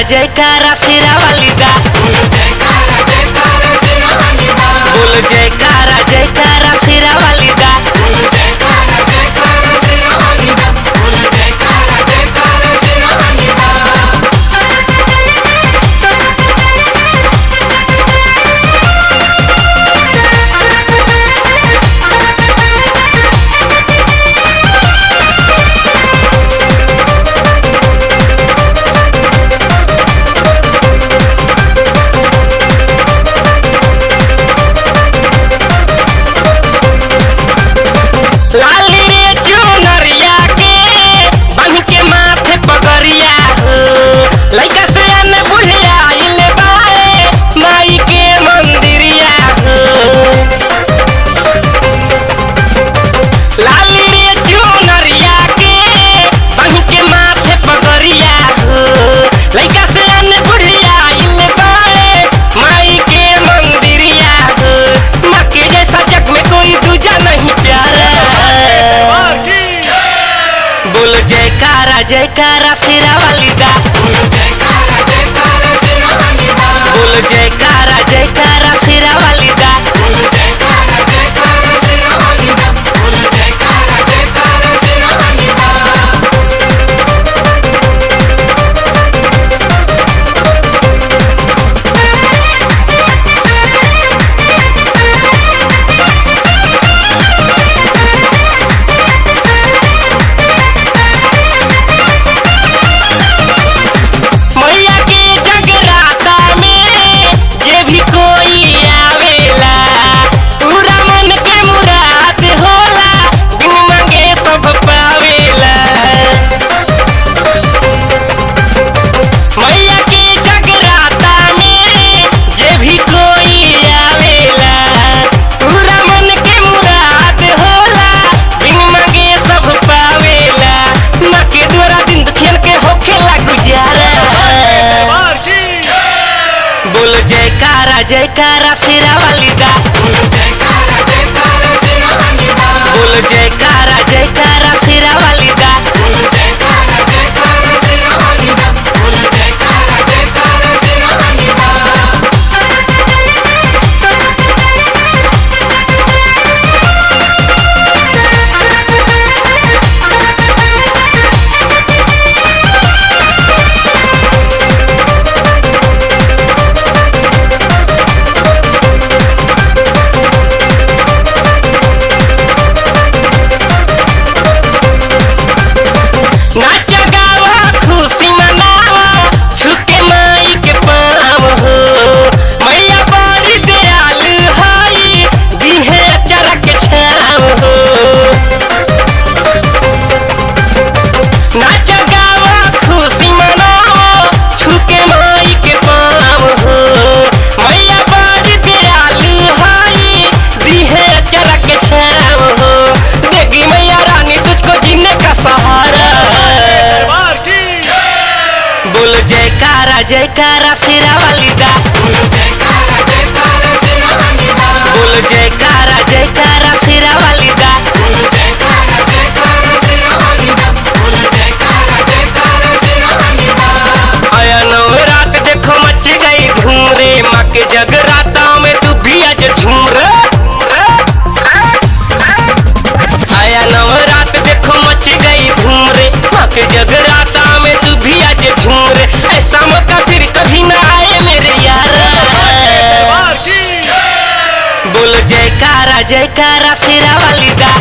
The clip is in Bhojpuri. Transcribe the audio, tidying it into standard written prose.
जयकारा सिरा वाली दा। बोल जयकारा जयकारा सिरा वाली दा। लाली रे चुनरिया के बन के माथे पगरिया हो, लइका से अन बुढ़िया आइल बाए माई के मंदिरिया हो। लाली रे चुनरिया के बन के माथे पगरिया हो, लइका से अन बुढ़िया आइल बाए माई के मंदिरिया हो। माँ के जैसा जग में कोई दूजा नहीं प्यारा। बोल जयकारा जयकारा सिरा वाली दा। बोल जयकारा जयकारा सिरा वाली दा। मैया के जगराता में जे भी कोई आवेला, पूरा मन के मुराद होला, बिन मांगे सब पावेला। मैया के जगराता में जे भी कोई आवेला, पूरा मन के मुराद होला, बिन मांगे सब पावेला। माँ के द्वारा दिन दुखियन के होखेला गुजारा। बोल जयकारा जयकारा सिरा वाली दा। बोल जयकारा जयकारा सिरा वाली दा। नाच गावा खुशी मनावा, छुके माई के पाँव हो। मैया बड़ी दयालु हई, दिहे अचरा के छाव हो। नाच गावा खुशी मनावा, छुके माई के पाँव हो। मैया बड़ी दयालु हई, दिहे अचरा के छाव हो। देगी मैया रानी तुझको जीने का सहारा। बोल जयकारा जयकारा सिरा वाली दा। बोल जयकारा जयकारा सिरा वाली दा। आया नवरात देखो मच गई धूम रे, माँ के जगराता में तू भी आज झूम रे। आया नवरात देखो मच गई धूम रे, माँ के जगराता में तू भी आज झूम रे। ऐसा मौका फिर कभी ना आए मेरे यारा। बोल जयकारा जयकारा सिरा वाली दा।